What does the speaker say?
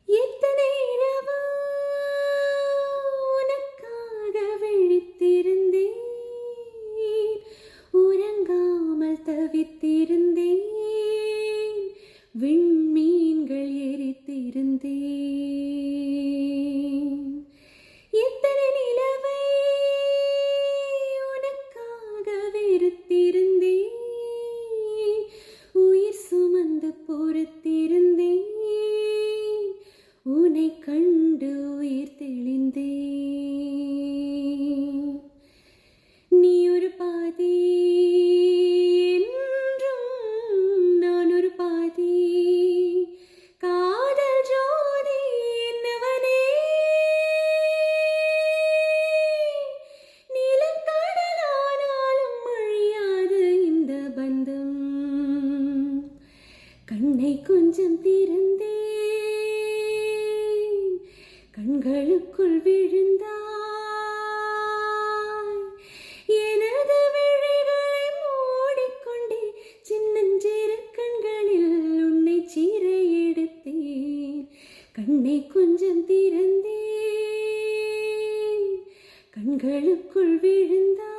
எத்தனை இரவு உனக்காக விழித்திருந்தேன், உறங்காமல் தவித்திருந்தேன், விண்மீன்கள் எரித்திருந்தேன். எத்தனை நிலவை உனக்காக வெறுத்திருந்தேன், உயிர் சுமந்து பொறுத்திருந்தேன், உன்னை கண்டு உயிர் தெளிந்தேன். நீ ஒரு பாதி என்றும் நான் ஒரு பாதி, காதல் ஜோதி என்னவனே. நீலம் கடலானாலும் அழியாது இந்த பந்தம். கண்ணை கொஞ்சம் திறந்தே கண்களுக்குள் விழுந்தாய். எனது விழிகளை மூடிக்கொண்டே சின்னஞ்சிறு கண்களில் உன்னை சீரை எடுத்தேன். கண்ணை கொஞ்சம் திறந்தேன் கண்களுக்குள் விழுந்தாய்.